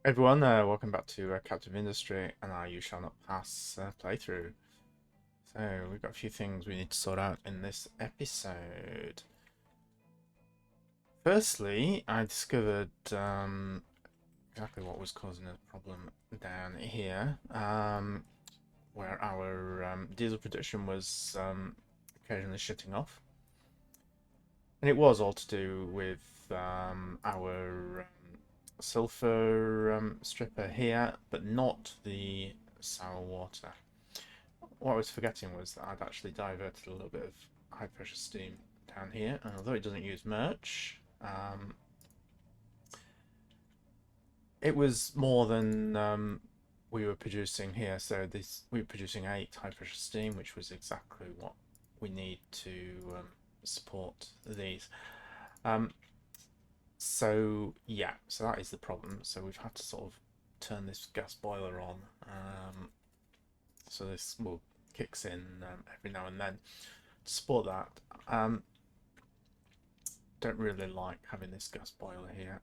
Everyone, welcome back to Captive Industry and our You Shall Not Pass playthrough. So, we've got a few things we need to sort out in this episode. Firstly, I discovered exactly what was causing a problem down here, where our diesel production was occasionally shutting off. And it was all to do with our sulfur stripper here, but not the sour water. What I was forgetting was that I'd actually diverted a little bit of high pressure steam down here, and although it doesn't use much, it was more than we were producing here. So we were producing 8 high pressure steam, which was exactly what we need to support these. So yeah, so that is the problem. So we've had to sort of turn this gas boiler on. So this will kicks in every now and then to support that. Don't really like having this gas boiler here.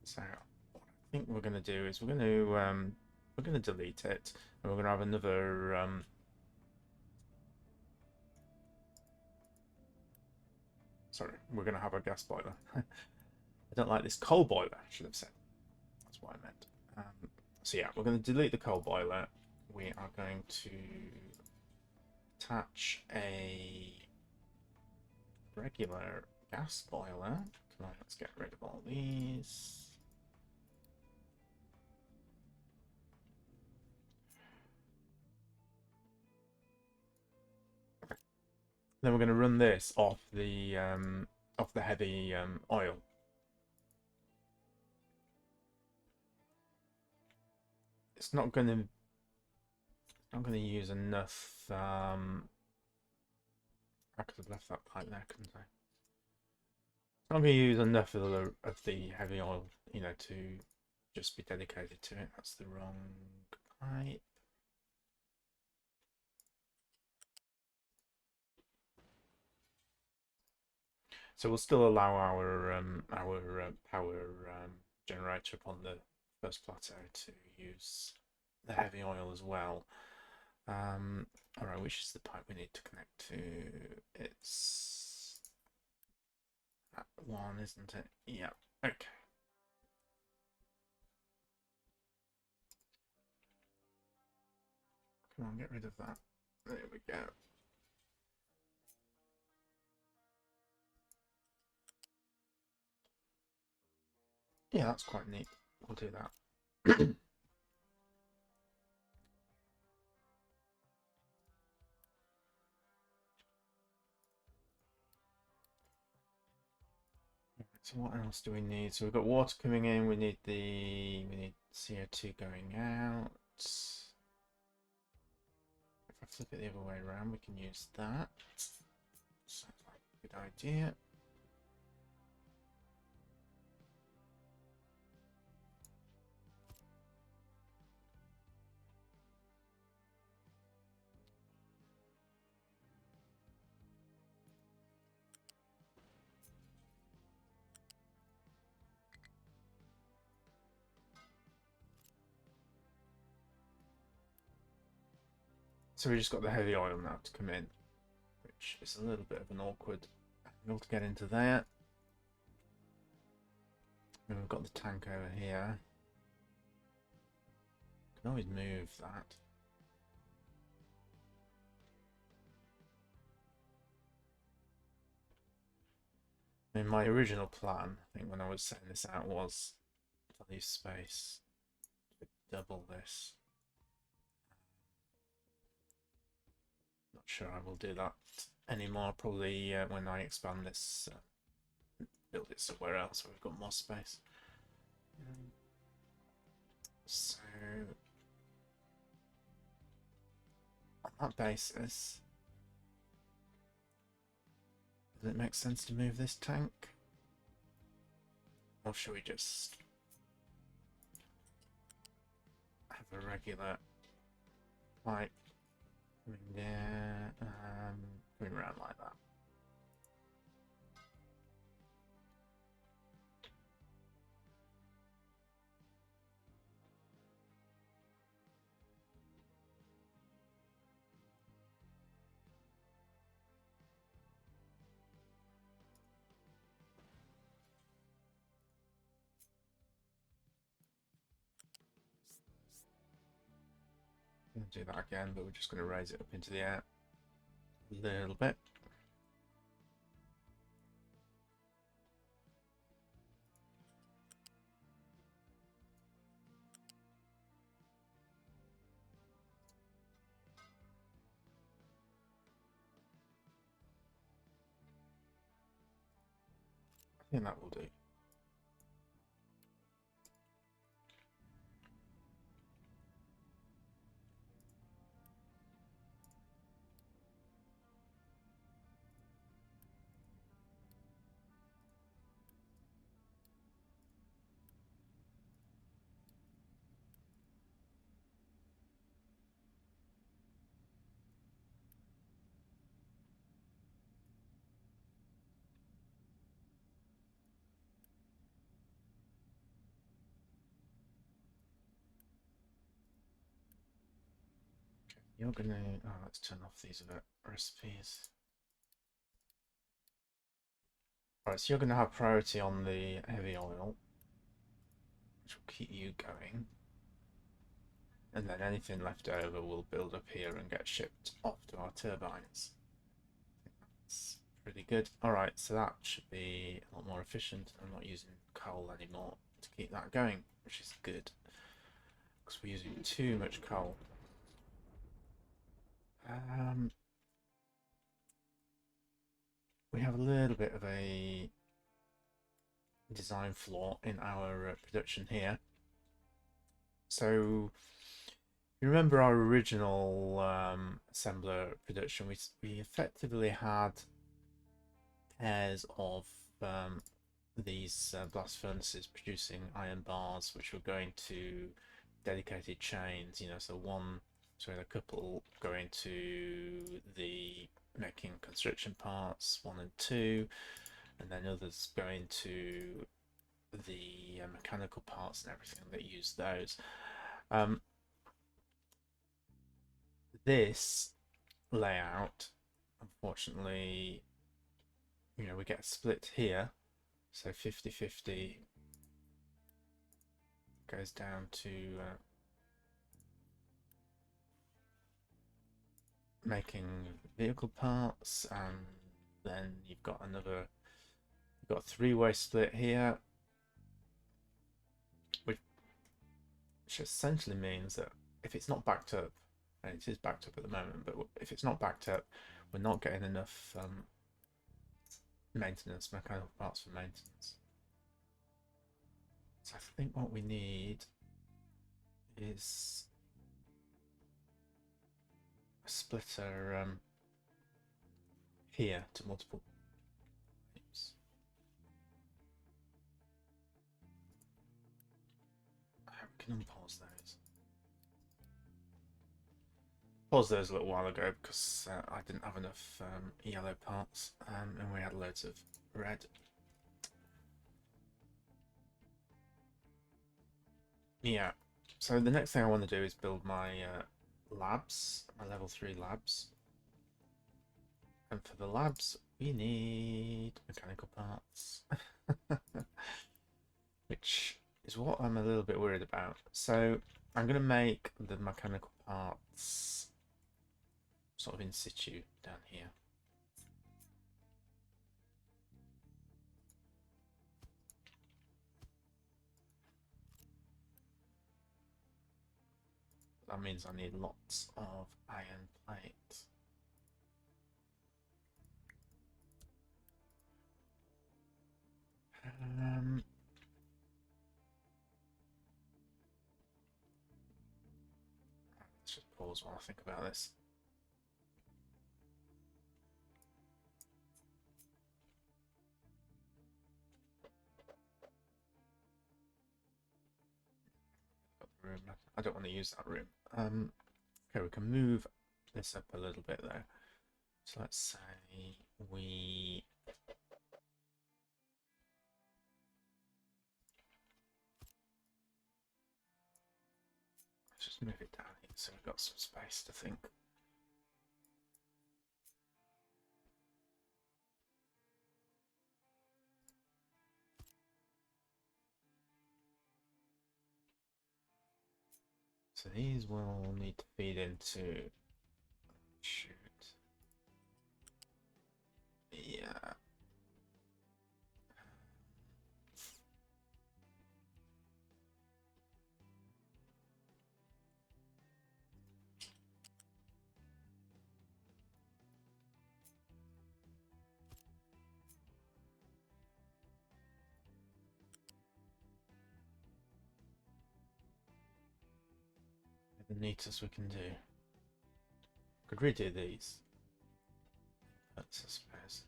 So what I think we're going to do is we're going to delete it, and we're going to have another. Sorry, we're going to have a gas boiler. I don't like this coal boiler. I should have said. That's what I meant. So yeah, we're going to delete the coal boiler. We are going to attach a regular gas boiler. Come on, let's get rid of all these. Then we're going to run this off the heavy oil. It's not going to use enough. I could have left that pipe there, couldn't I? It's not going to use enough of the heavy oil, you know, to just be dedicated to it. That's the wrong pipe. So we'll still allow our power generator up on the first plateau to use the heavy oil as well. All right, which is the pipe we need to connect to? It's that one, isn't it? Yeah. Okay. Come on, get rid of that. There we go. Yeah, that's quite neat. We'll do that. So what else do we need? So we've got water coming in. We need CO2 going out. If I flip it the other way around, we can use that. Sounds like a good idea. So we just got the heavy oil now to come in, which is a little bit of an awkward angle to get into there. And we've got the tank over here. Can always move that. I mean, my original plan, I think, when I was setting this out, was to leave space to double this. Not sure I will do that anymore. Probably when I expand this, build it somewhere else where we've got more space. So, on that basis, does it make sense to move this tank? Or should we just have a regular pipe coming there, coming around like that? do that again, but we're just going to raise it up into the air a little bit. I think that will do. You're gonna, oh, let's turn off these recipes. Alright, so you're gonna have priority on the heavy oil, which will keep you going. And then anything left over will build up here and get shipped off to our turbines. I think that's pretty good. Alright, so that should be a lot more efficient. I'm not using coal anymore to keep that going, which is good. Because we're using too much coal. We have a little bit of a design flaw in our production here. So you remember our original assembler production? We effectively had pairs of these blast furnaces producing iron bars, which were going to dedicated chains. You know, so a couple going to the making construction parts 1 and 2, and then others going to the mechanical parts and everything that use those. This layout, unfortunately, you know, we get a split here, so 50-50 goes down to making vehicle parts, and then you've got a three-way split here, which essentially means that if it's not backed up, and it is backed up at the moment, but if it's not backed up, we're not getting enough mechanical parts for maintenance. So I think what we need is a splitter here to multiple. Oops. We can unpause those. Paused those a little while ago because I didn't have enough yellow parts, and we had loads of red. Yeah, so the next thing I want to do is build my labs, my level 3 labs. And for the labs, we need mechanical parts, which is what I'm a little bit worried about. So I'm going to make the mechanical parts sort of in situ down here. That means I need lots of iron plate. Let's just pause while I think about this. Room. I don't want to use that room. Okay, we can move this up a little bit there. So let's say we let's just move it down here so we've got some space to think. So these will need to feed into. Shoot. Yeah. The neatest we can do. Could redo these. That's, I suppose.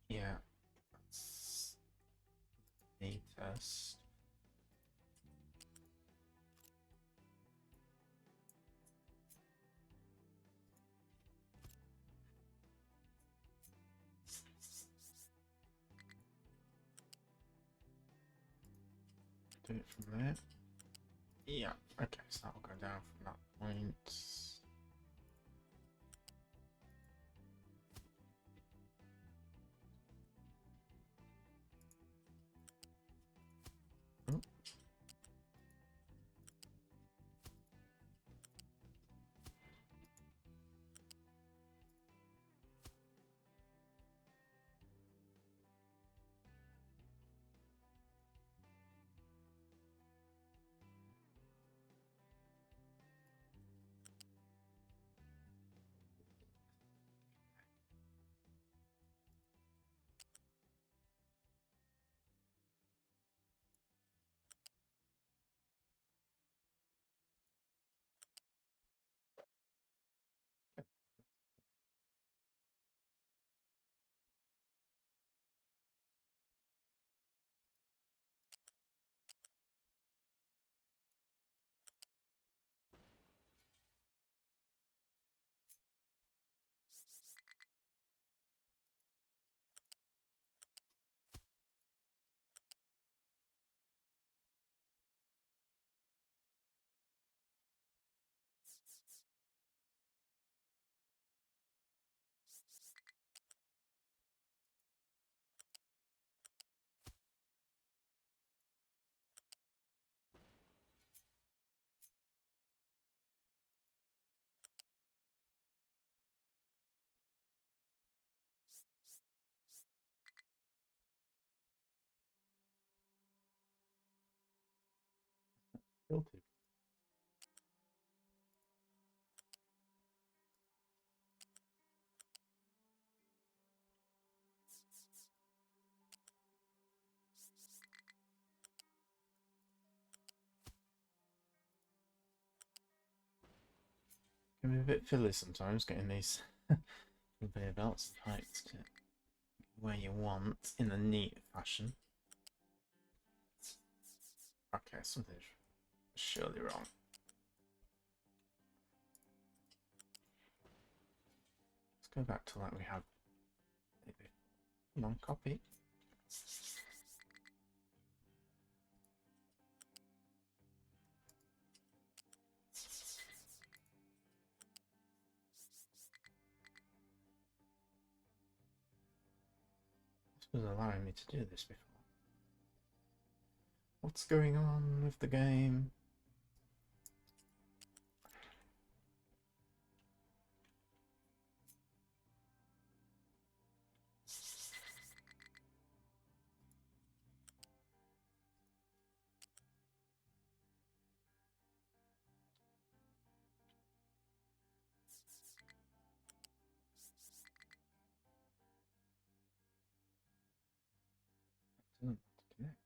Yeah, that's neatest. Do it from there. Yeah, okay, so that'll go down from that point. Oh. Guilty. Can be a bit fiddly sometimes getting these conveyor belts tight to where you want in a neat fashion. Okay, something's surely wrong. Let's go back to like we had. Maybe. Come on, copy. This was allowing me to do this before. What's going on with the game? Doesn't want to connect.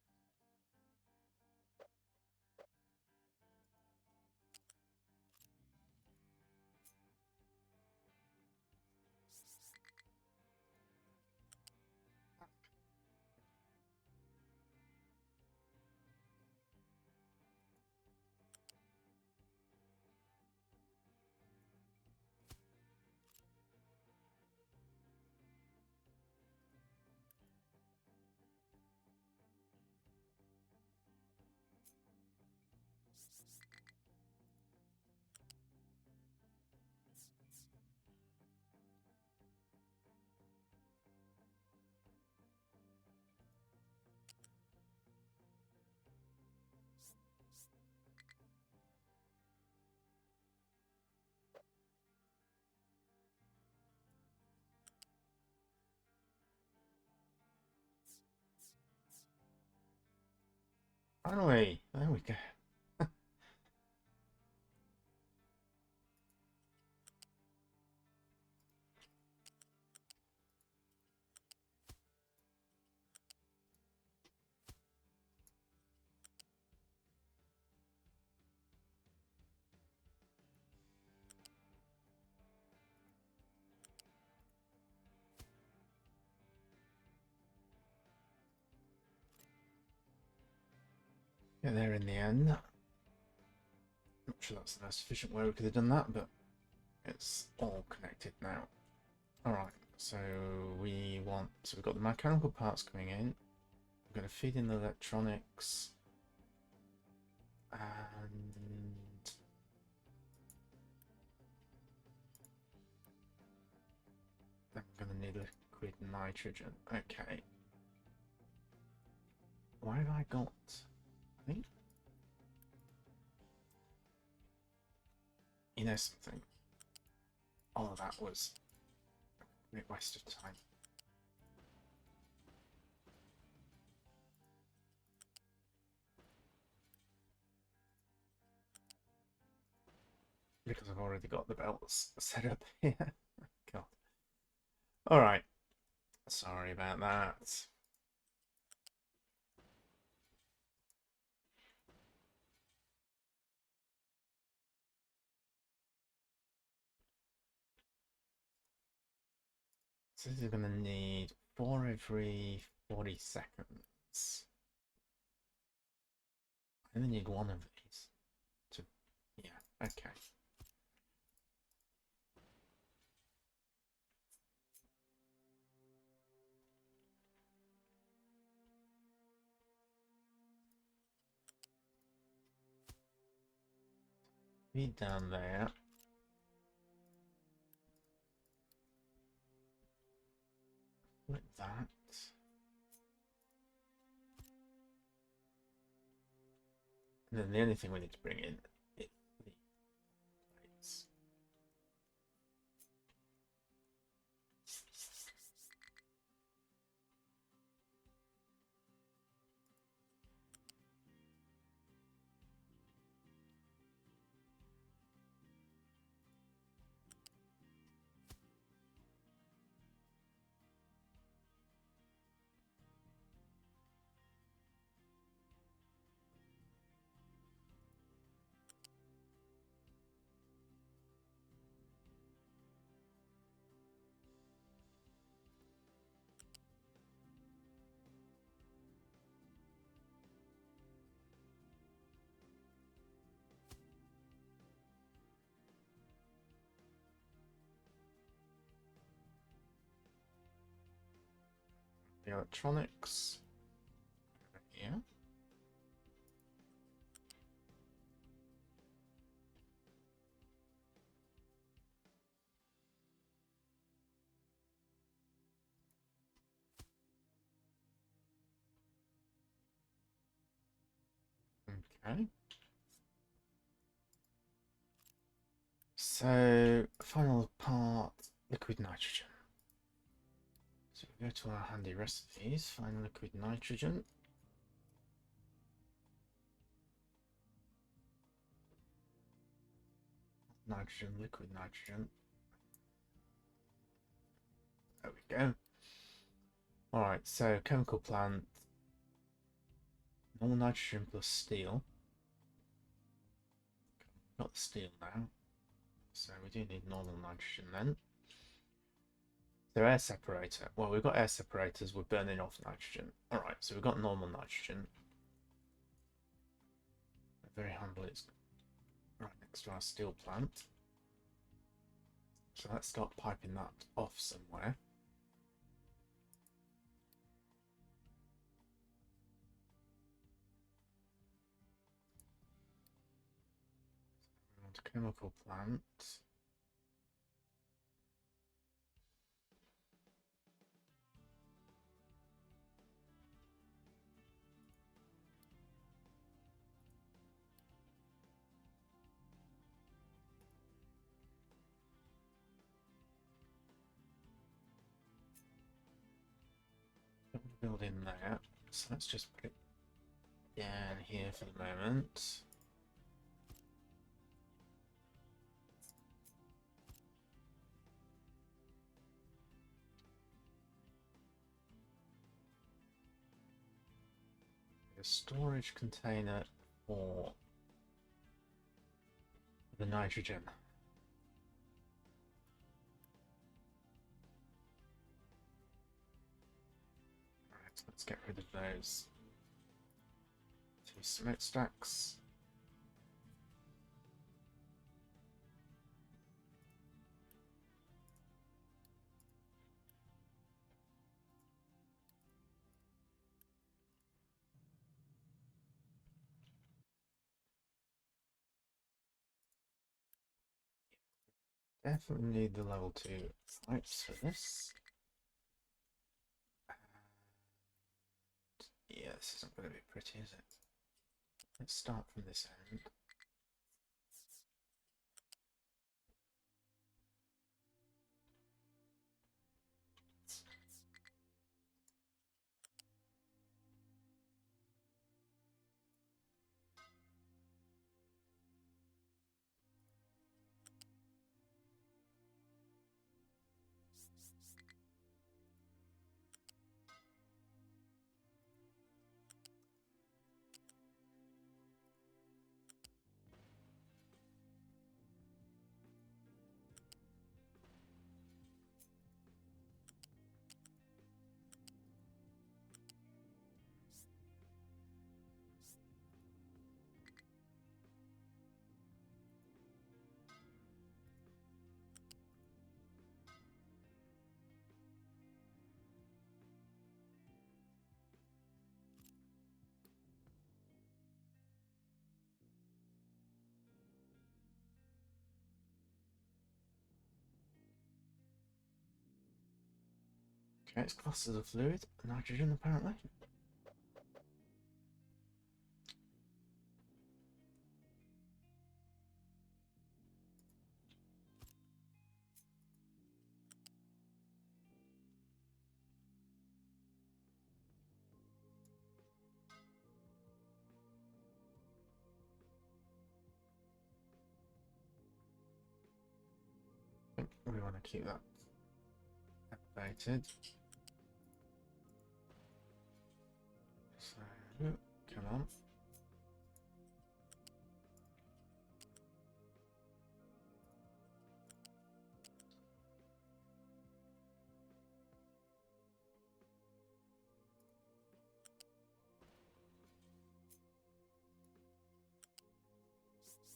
Finally, there we go. Get there in the end. Not sure that's the most efficient way we could have done that, but it's all connected now. Alright, so we've got the mechanical parts coming in. We're going to feed in the electronics. And then we're going to need liquid nitrogen. Okay. Why have I got... I think... You know something? All of that was a great waste of time. Because I've already got the belts set up here. God. Alright. Sorry about that. So this is going to need 4 every 40 seconds. I only need 1 of these. To, yeah, okay. Feed down there. Like that. And then the only thing we need to bring in is the plates. The electronics. Yeah. Okay. So, final part, liquid nitrogen. So we go to our handy recipes, find liquid nitrogen. Nitrogen, liquid nitrogen. There we go. Alright, so chemical plant. Normal nitrogen plus steel. Got the steel now. So we do need normal nitrogen then. So air separator. Well, we've got air separators, we're burning off nitrogen. Alright, so we've got normal nitrogen. Very humble, it's right next to our steel plant. So let's start piping that off somewhere. And chemical plant. Build in there. So let's just put it down here for the moment. A storage container for the nitrogen. Right, let's get rid of those two smokestacks. Definitely need the level 2 pipes for this. Yeah, this isn't going to be pretty, is it? Let's start from this end. Okay, it's classed as a fluid, nitrogen apparently. I think we want to keep that elevated. So, come on.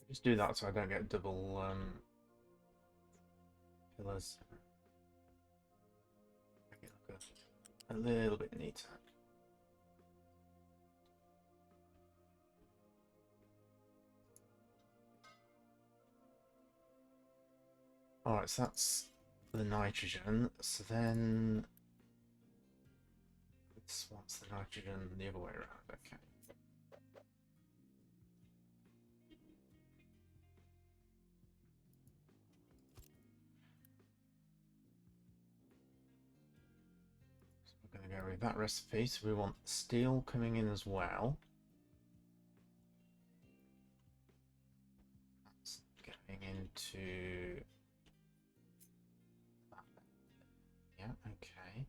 Just do that so I don't get double pillars. Make it look a little bit neater. Alright, so that's the nitrogen. So then this one's the nitrogen the other way around. Okay. So we're going to go with that recipe. So we want steel coming in as well. That's going into that. Yeah, okay.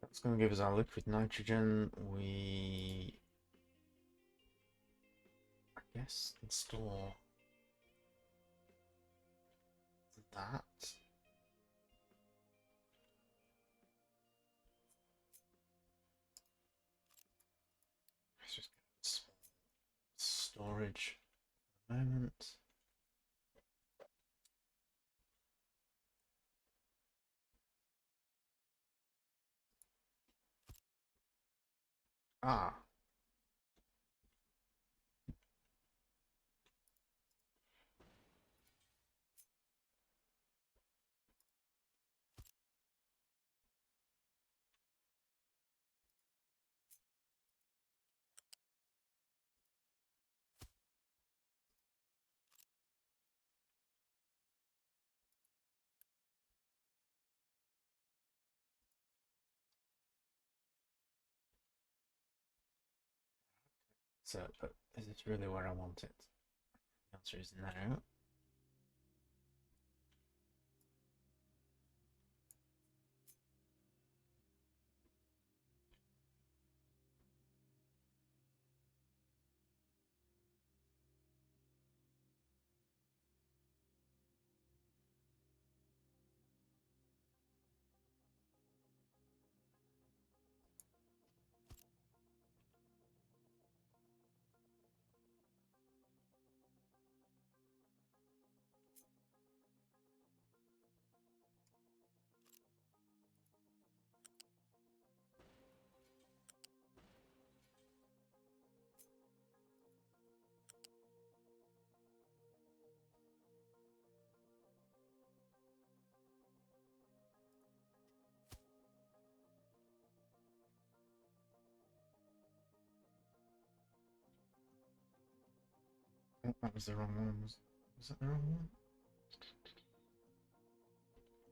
That's going to give us our liquid nitrogen. We, I guess, can store that. bridge for the moment. Ah. So, but is this really where I want it? The answer is no. Oh, that was the wrong one. Was that the wrong one?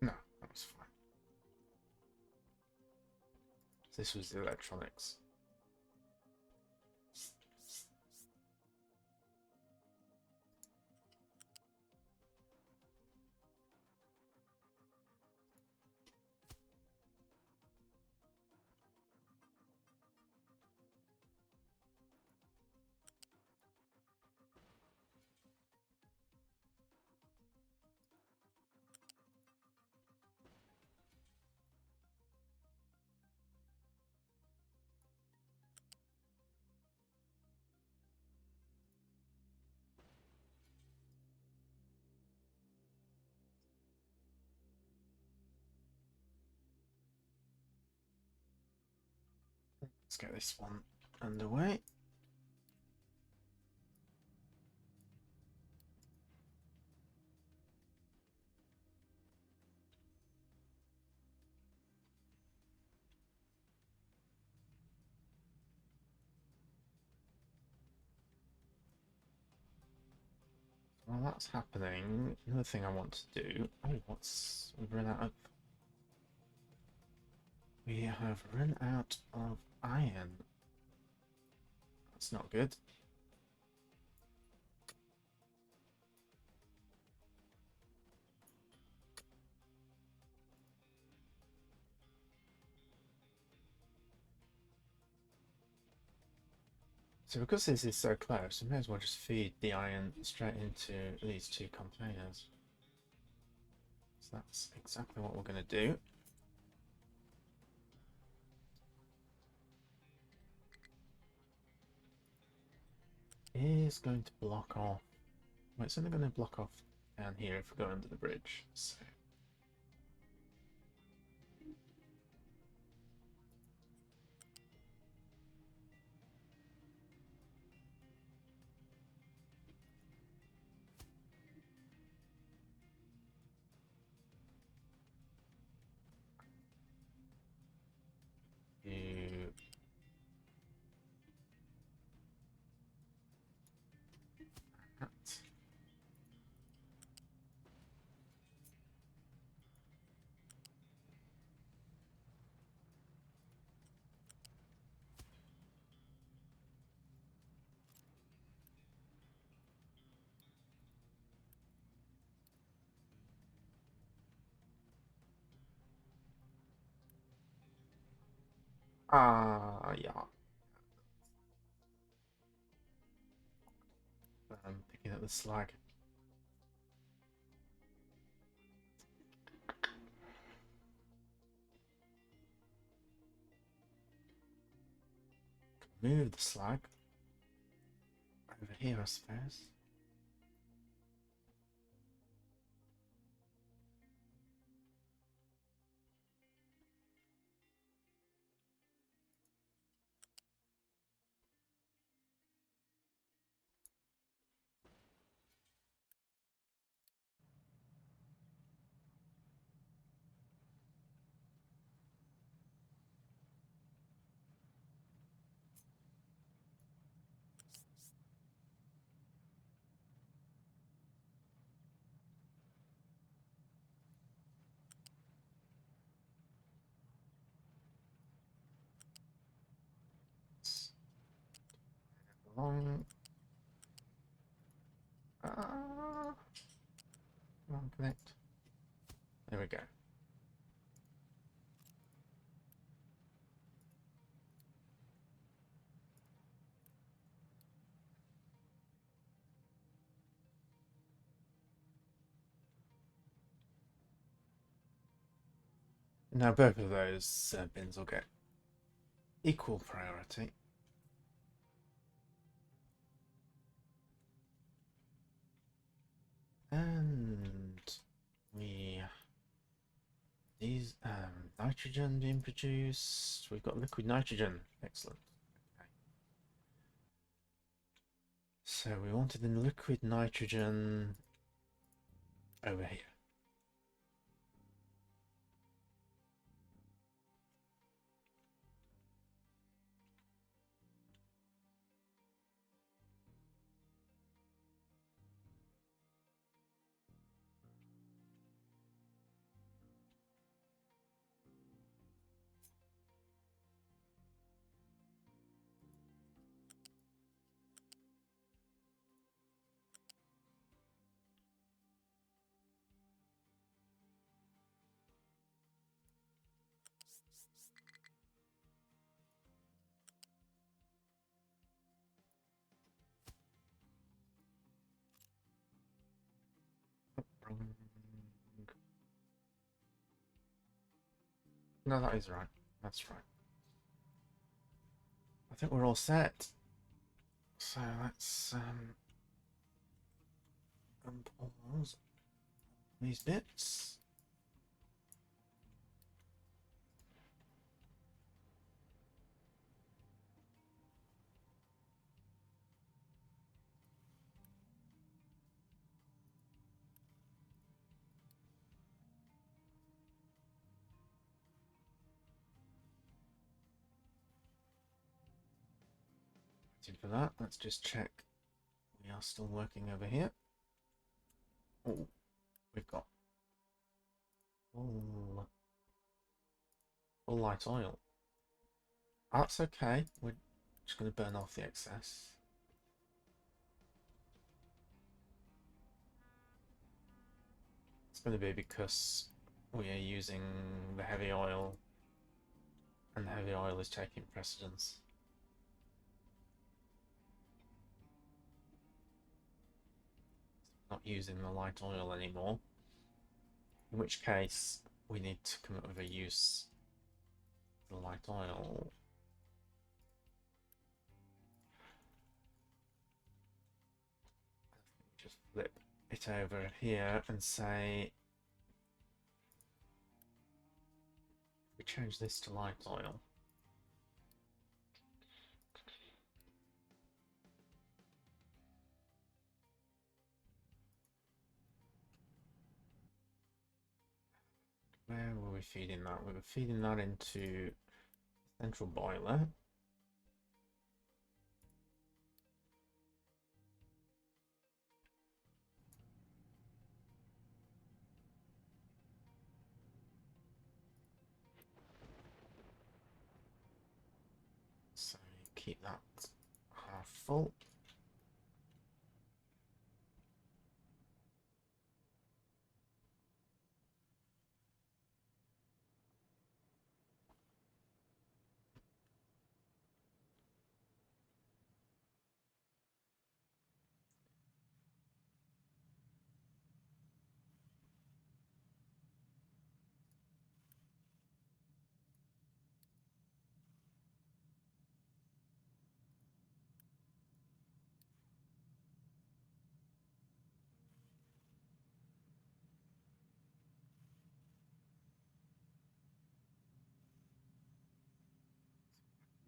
No, that was fine. This was the electronics. Let's get this one underway. While that's happening, another thing I want to do. Oh, we've run out of. We have run out of iron. That's not good. So because this is so close, we may as well just feed the iron straight into these two containers. So that's exactly what we're going to do. Is going to block off. Well, it's only going to block off down here if we go under the bridge. So. Do that. Yeah. I'm picking up the slag. Move the slag Over here, I suppose. Along. Come on, connect. There we go. Now both of those bins will get equal priority. And these nitrogen being produced. We've got liquid nitrogen. Excellent. Okay. So we wanted the liquid nitrogen over here. No, that is right. That's right. I think we're all set. So let's unpause these bits. For that, let's just check we are still working over here. Oh, we've got full light oil. That's okay. We're just going to burn off the excess. It's going to be because we are using the heavy oil, and the heavy oil is taking precedence. Not using the light oil anymore. In which case, we need to come up with a use for the light oil. Just flip it over here and say, if we change this to light oil. Where were we feeding that? We were feeding that into the central boiler. So keep that half full.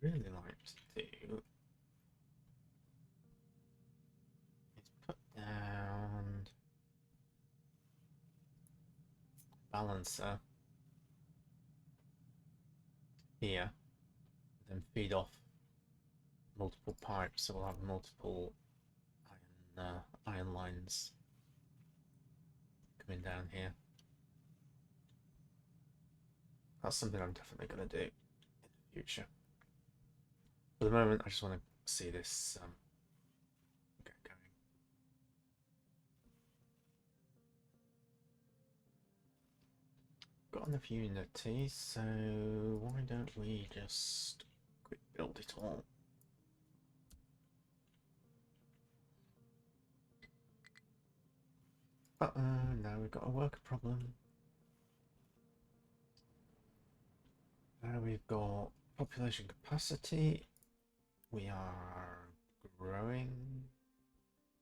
really like to do is put down a balancer here, then feed off multiple pipes, so we'll have multiple iron lines coming down here. That's something I'm definitely going to do in the future. For the moment, I just want to see this get going. Got enough Unity, so why don't we just quick build it all? Uh-oh, now we've got a worker problem. Now we've got population capacity. We are growing.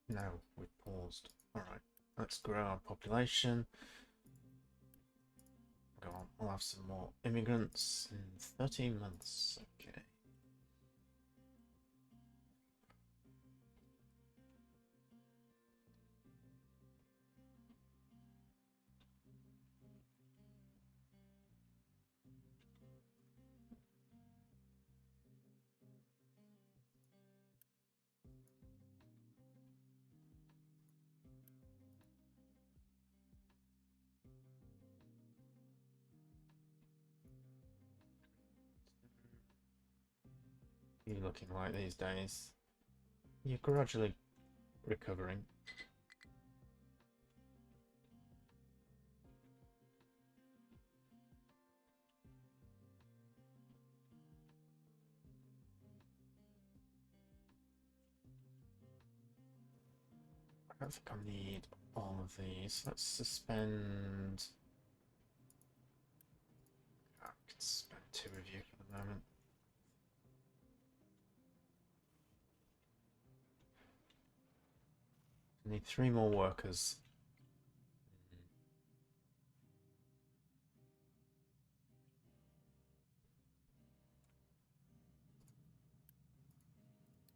No, we've paused. Alright, let's grow our population. Go on, we'll have some more immigrants in 13 months. Okay. You're looking like these days. You're gradually recovering. I don't think I need all of these. Let's suspend. I can suspend 2 of you for the moment. I need 3 more workers.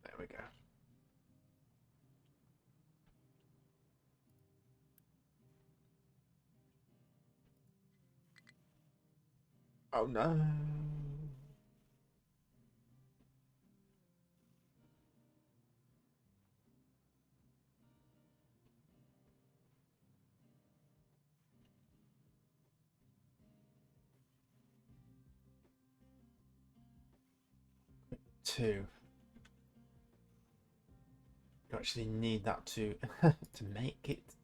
There we go. Oh no. Two. You actually need that to to make it.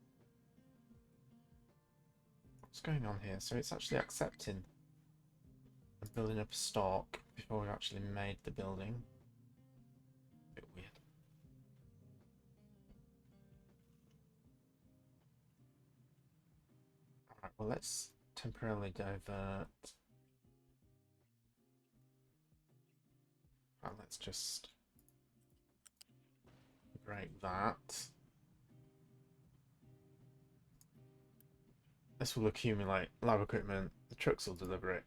What's going on here? So it's actually accepting and building up a stock before we've actually made the building. A bit weird. Alright, well let's temporarily divert. Well, let's just break that. This will accumulate lab equipment, the trucks will deliver it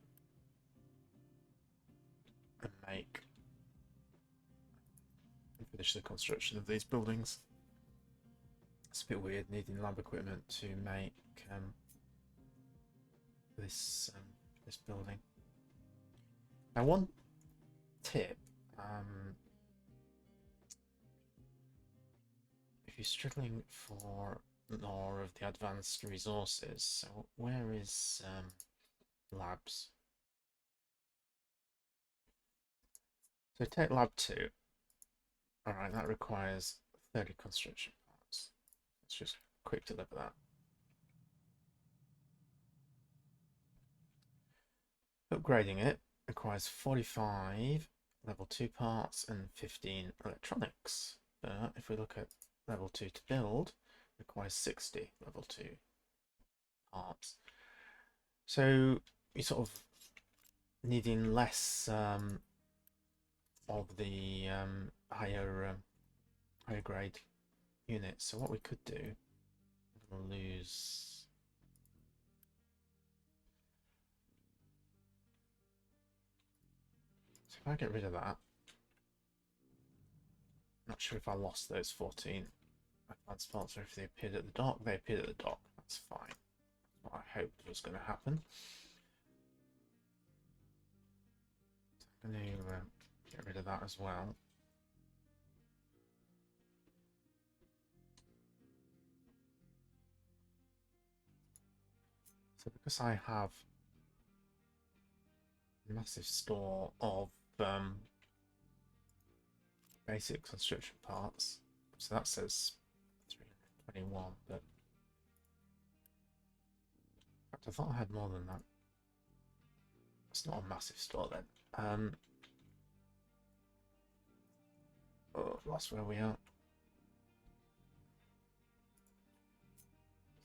and make and finish the construction of these buildings. It's a bit weird needing lab equipment to make this this building. Now, one tip: if you're struggling for more of the advanced resources, so where is labs? So take lab 2. Alright, that requires 30 construction parts. Let's just quick deliver that. Upgrading it requires 45 level 2 parts and 15 electronics. But if we look at level 2 to build, it requires 60 level 2 parts. So you're sort of needing less of the higher grade units. So what we could do, we'll lose. So if I get rid of that, Not sure if I lost those 14 advanced parts or if they appeared at the dock. They appeared at the dock. That's fine. What I hoped was going to happen. So I'm going to get rid of that as well. So because I have a massive store of basic construction parts, so that says 321, but in fact I thought I had more than that. It's not a massive store then. Oh, I've lost where we are.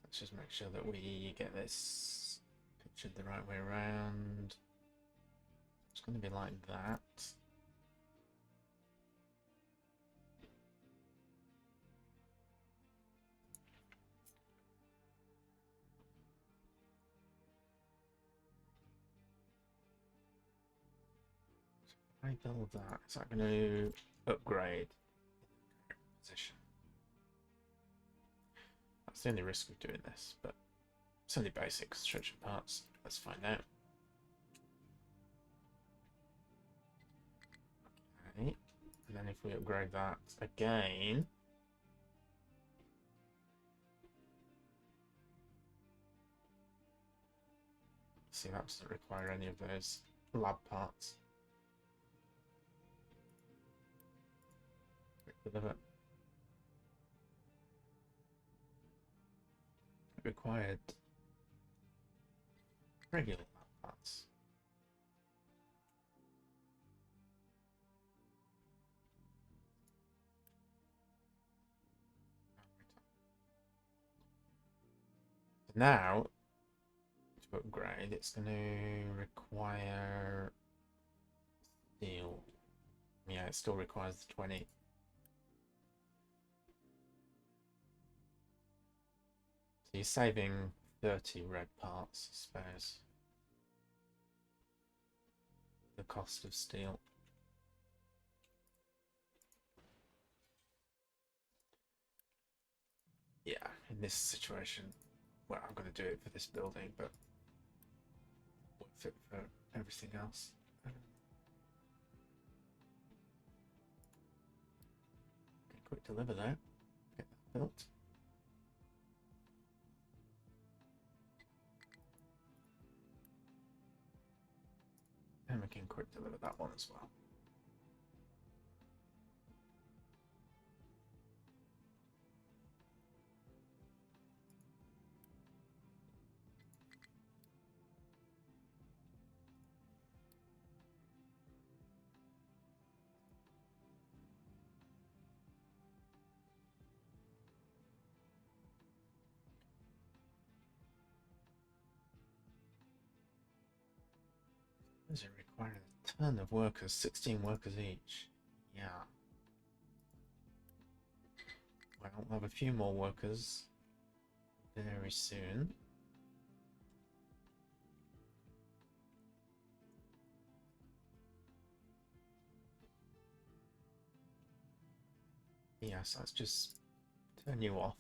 Let's just make sure that we get this pictured the right way around. It's going to be like that. So if I build that, is that going to upgrade position? That's the only risk of doing this, but it's only basic construction parts. Let's find out. Okay, and then if we upgrade that again, see, that doesn't require any of those lab parts. Quick deliver. It required regular lab parts. Now, to upgrade, it's going to require steel. Yeah, it still requires the 20. So you're saving 30 red parts, I suppose. The cost of steel. Yeah, in this situation, well, I'm going to do it for this building, but worth it for everything else. Quick deliver though. Get that built. And we can quick deliver that one as well. Does it require a ton of workers? 16 workers each. Yeah. Well, we'll have a few more workers very soon. Yes, let's just turn you off.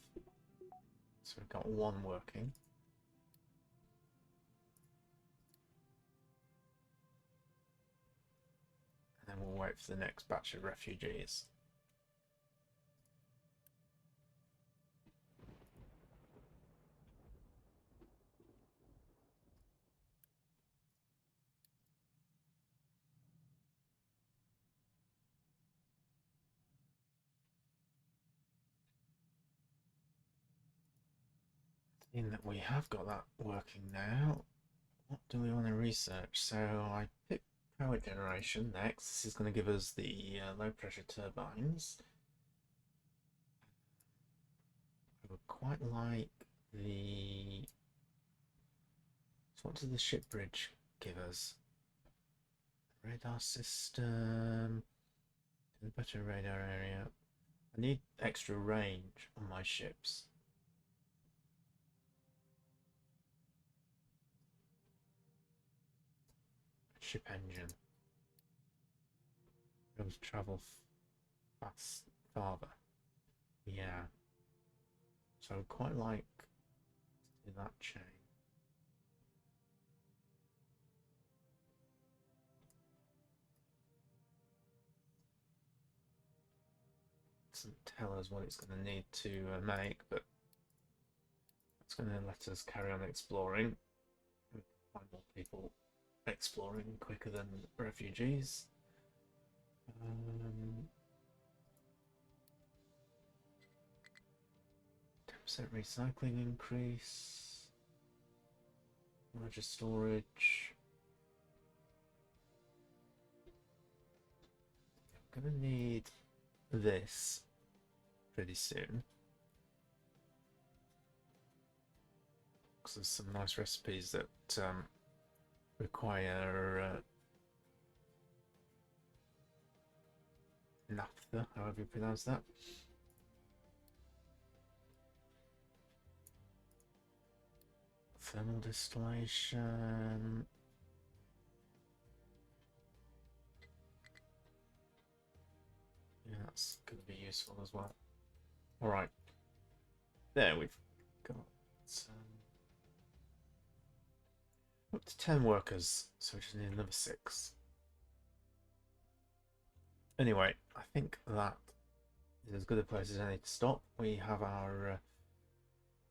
So we've got one working. And then we'll wait for the next batch of refugees. In that we have got that working now, what do we want to research? So I picked power generation next. This is going to give us the low pressure turbines. I would quite like the... So what does the ship bridge give us? Radar system, to the better radar area. I need extra range on my ships. Ship engine. Be able to travel fast, Father. Yeah. So I'd quite like to do that chain. Doesn't tell us what it's going to need to make, but it's going to let us carry on exploring. We can find more people exploring quicker than refugees. 10% recycling increase. Larger storage. I'm going to need this pretty soon. Because there's some nice recipes that require naphtha, however you pronounce that. Thermal distillation. Yeah, that's going to be useful as well. All right. There we've got up to 10 workers, so we just need another 6. Anyway, I think that is as good a place as any to stop. We have our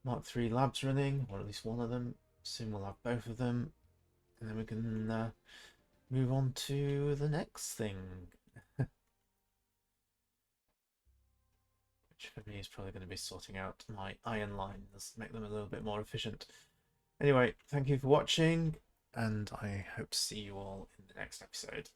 Mark III labs running, or at least one of them. Soon we'll have both of them, and then we can move on to the next thing. Which for me is probably going to be sorting out my iron lines, make them a little bit more efficient. Anyway, thank you for watching, and I hope to see you all in the next episode.